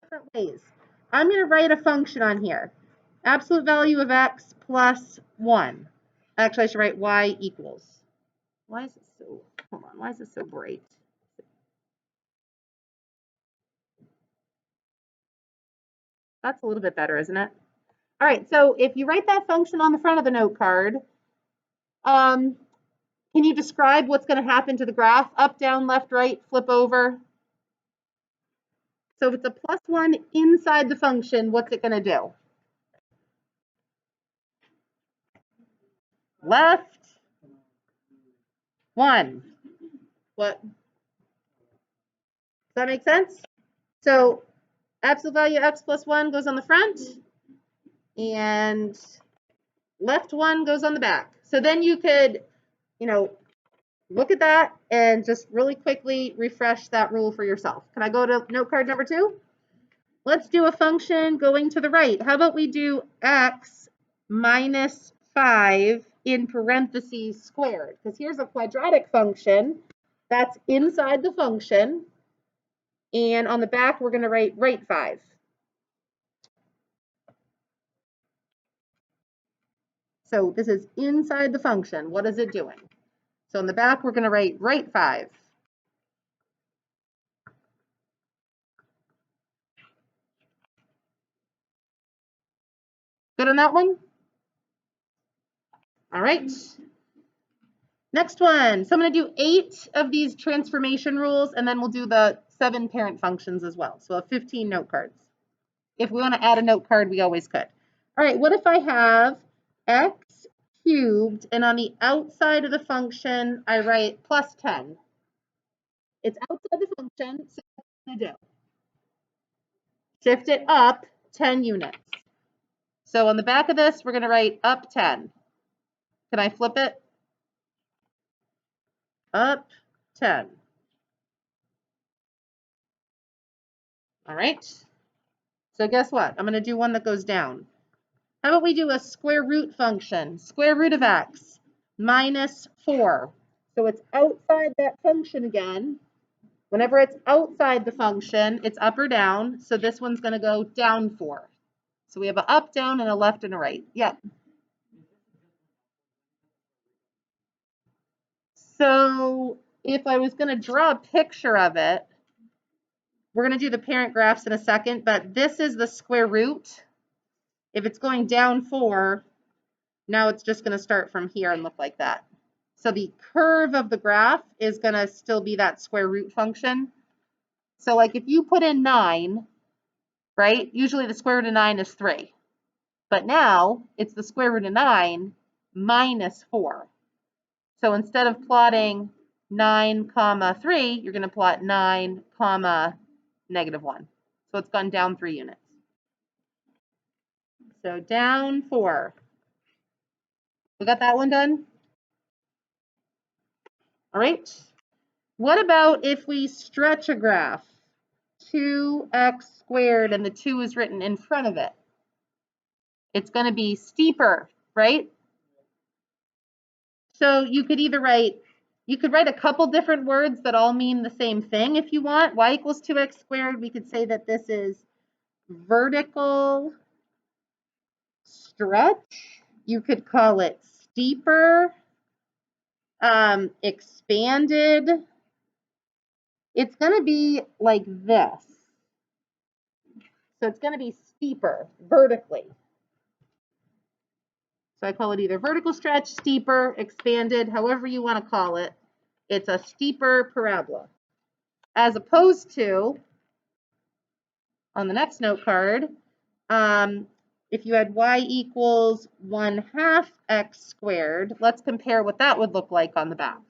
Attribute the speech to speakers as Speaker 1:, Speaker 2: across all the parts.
Speaker 1: different ways. I'm going to write a function on here. Absolute value of x plus 1. Actually, I should write y equals. Why is it so, hold on, why is it so bright? That's a little bit better, isn't it? All right, so if you write that function on the front of the note card, can you describe what's going to happen to the graph? Up, down, left, right, flip over. So if it's a plus 1 inside the function, what's it going to do? Left, 1. What? Does that make sense? So absolute value x plus 1 goes on the front, and left 1 goes on the back. So then you could, look at that and just really quickly refresh that rule for yourself. Can I go to note card number 2? Let's do a function going to the right. How about we do x minus 5 in parentheses squared? Because here's a quadratic function that's inside the function. And on the back, we're going to write right 5. So this is inside the function. What is it doing? So in the back, we're going to write right 5. Good on that one? All right. Next one. So I'm going to do 8 of these transformation rules, and then we'll do the 7 parent functions as well. So we'll have 15 note cards. If we want to add a note card, we always could. All right, what if I have x cubed, and on the outside of the function, I write plus 10? It's outside the function, so what am I going to do? Shift it up 10 units. So on the back of this, we're going to write up 10. Can I flip it? Up 10. All right. So guess what? I'm going to do one that goes down. How about we do a square root function? Square root of x minus 4. So it's outside that function again. Whenever it's outside the function, it's up or down. So this one's going to go down 4. So we have an up, down, and a left and a right. Yep. So if I was going to draw a picture of it, we're going to do the parent graphs in a second, but this is the square root. If it's going down 4, now it's just going to start from here and look like that. So the curve of the graph is going to still be that square root function. So like if you put in 9, right, usually the square root of 9 is 3. But now it's the square root of 9 minus 4. So instead of plotting 9, 3, you're going to plot 9, negative 1. So it's gone down 3 units. So down 4. We got that one done? All right. What about if we stretch a graph? 2x squared and the 2 is written in front of it. It's going to be steeper, right? So you could either write a couple different words that all mean the same thing if you want. Y equals 2x squared. We could say that this is vertical stretch. You could call it steeper, expanded. It's going to be like this. So it's going to be steeper vertically. So I call it either vertical stretch, steeper, expanded, however you want to call it. It's a steeper parabola. As opposed to, on the next note card, if you had y equals 1/2 x squared, let's compare what that would look like on the back.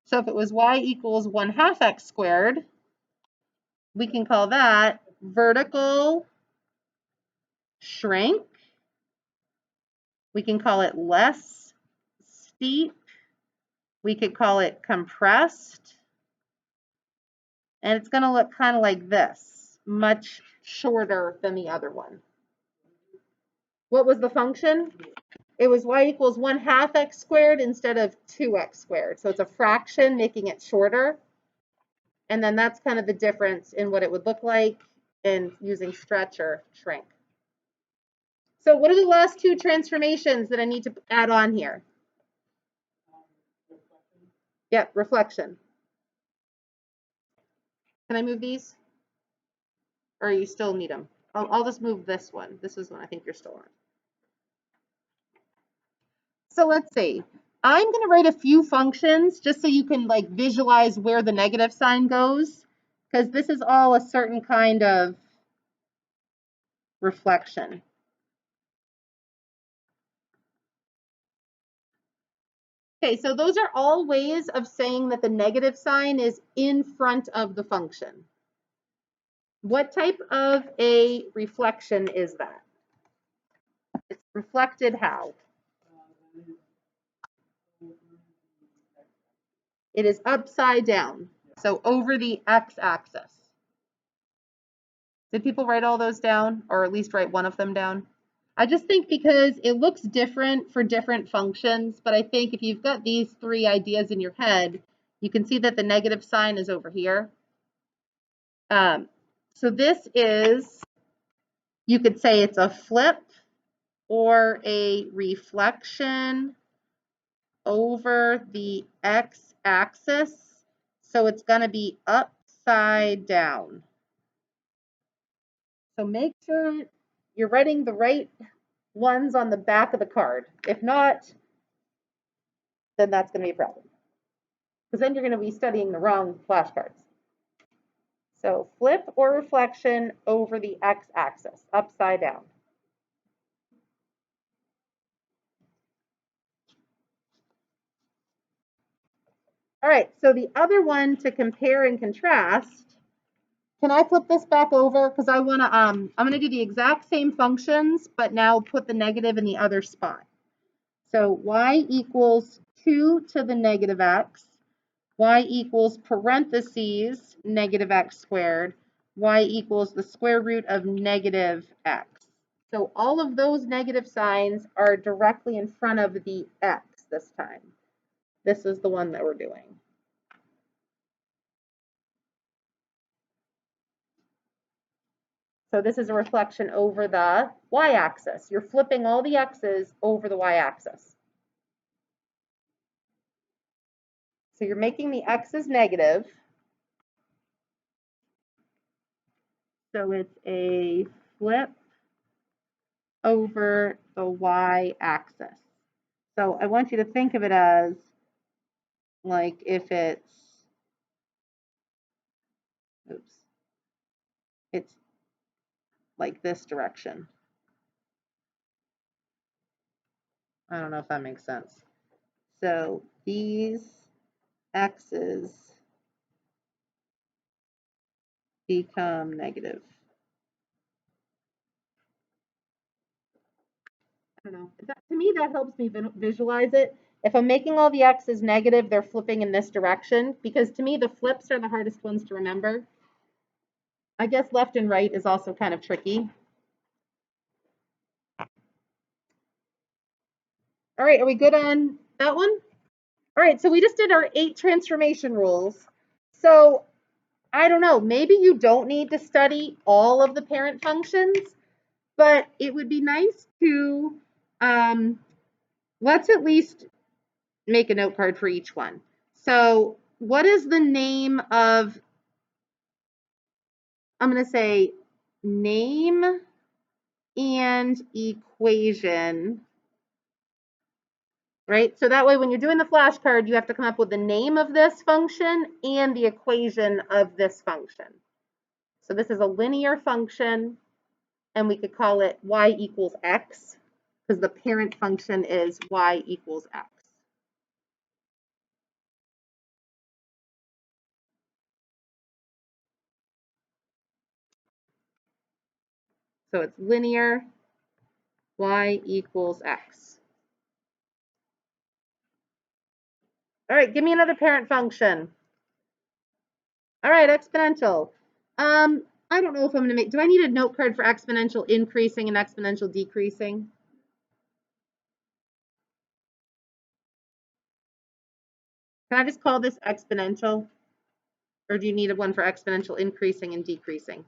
Speaker 1: So if it was y equals 1/2 x squared, we can call that vertical shrink. We can call it less steep. We could call it compressed. And it's going to look kind of like this, much shorter than the other one. What was the function? it was y equals 1/2 x squared instead of 2x squared. So it's a fraction, making it shorter. And then that's kind of the difference in what it would look like in using stretch or shrink. So what are the last two transformations that I need to add on here? Yep, reflection. Can I move these? Or you still need them? I'll just move this one. This is one I think you're still on. So let's see. I'm going to write a few functions just so you can like visualize where the negative sign goes, because this is all a certain kind of reflection. Okay, so those are all ways of saying that the negative sign is in front of the function. What type of a reflection is that? It's reflected how? It is upside down, so over the x-axis. Did people write all those down, or at least write one of them down? I just think because it looks different for different functions, but I think if you've got these three ideas in your head, you can see that the negative sign is over here. So this is, you could say it's a flip or a reflection over the x-axis. So it's going to be upside down. So make sure you're writing the right ones on the back of the card. If not, then that's going to be a problem. Because then you're going to be studying the wrong flashcards. So flip or reflection over the x-axis, upside down. All right, so the other one to compare and contrast, can I flip this back over? Because I want to, I'm going to do the exact same functions, but now put the negative in the other spot. So y equals 2 to the negative x, y equals parentheses negative x squared, y equals the square root of negative x. So all of those negative signs are directly in front of the x this time. This is the one that we're doing. So this is a reflection over the y-axis. You're flipping all the x's over the y-axis. So you're making the x's negative. So it's a flip over the y-axis. So I want you to think of it as like if it's like this direction. I don't know if that makes sense. So these x's become negative. I don't know. To me, that helps me visualize it. If I'm making all the x's negative, they're flipping in this direction, because to me, the flips are the hardest ones to remember. I guess left and right is also kind of tricky. All right, are we good on that one? All right, so we just did our 8 transformation rules. So I don't know, maybe you don't need to study all of the parent functions, but it would be nice to, let's at least make a note card for each one. So what is the name of, I'm going to say name and equation, right? So that way when you're doing the flashcard, you have to come up with the name of this function and the equation of this function. So this is a linear function, and we could call it y equals x, because the parent function is y equals x. So it's linear y equals x. All right, give me another parent function. All right, exponential. I don't know if I'm going to make, do I need a note card for exponential increasing and exponential decreasing? Can I just call this exponential? Or do you need one for exponential increasing and decreasing?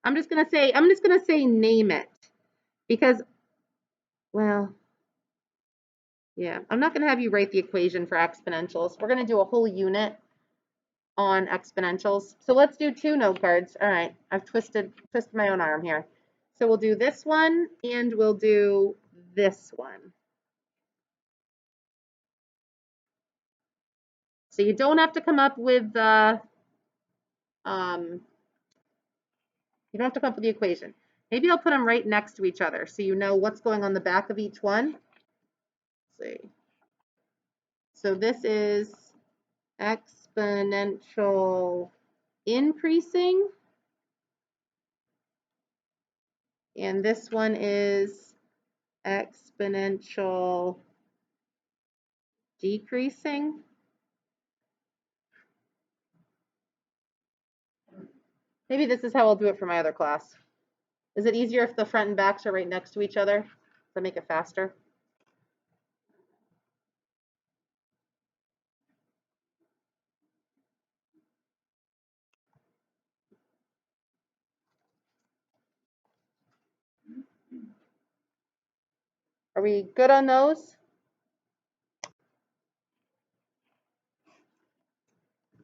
Speaker 1: I'm just gonna say name it because, well, yeah, I'm not gonna have you write the equation for exponentials. We're gonna do a whole unit on exponentials. So let's do 2 note cards. All right, I've twisted my own arm here. So we'll do this one and we'll do this one. So you don't have to come up with you don't have to come up with the equation. Maybe I'll put them right next to each other so you know what's going on the back of each one. Let's see. So this is exponential increasing, and this one is exponential decreasing. Maybe this is how I'll do it for my other class. Is it easier if the front and backs are right next to each other? Does that make it faster? Are we good on those?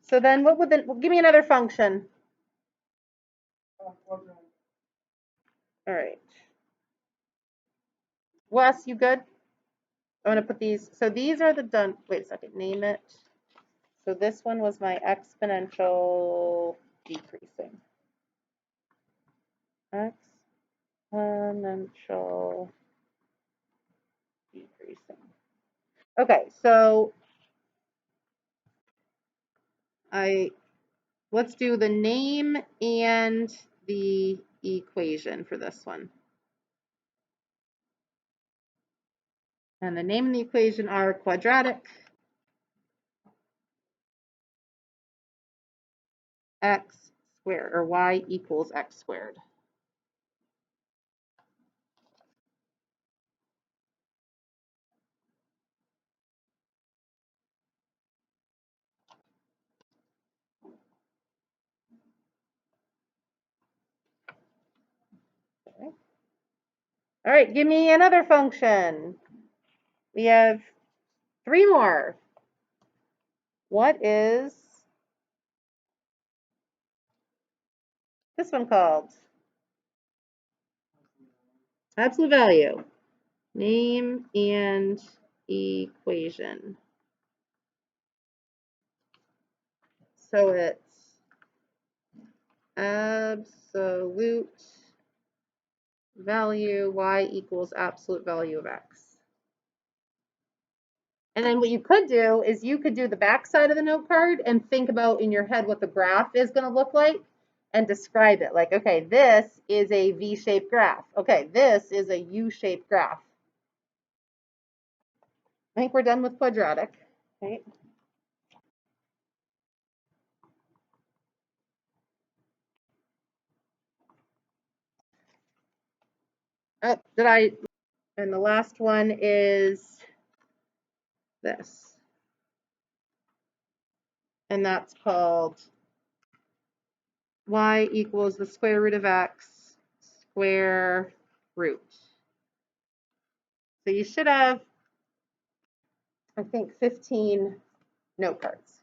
Speaker 1: So then what would well, give me another function. All right. Wes, you good? I'm going to put these. So these are the done. Wait a second. Name it. So this one was my exponential decreasing. Exponential decreasing. Okay, so let's do the name and the equation for this one. And the name and the equation are quadratic x squared, or y equals x squared. Okay. All right, give me another function. We have 3 more. What is this one called? Absolute value. Name and equation. So it's absolute value y equals absolute value of x. And then what you could do is you could do the back side of the note card and think about in your head what the graph is going to look like and describe it. Like, okay, this is a V-shaped graph. Okay, this is a U-shaped graph. I think we're done with quadratic. Right? Oh, and the last one is this. And that's called y equals the square root of x square root. So you should have, I think, 15 note cards.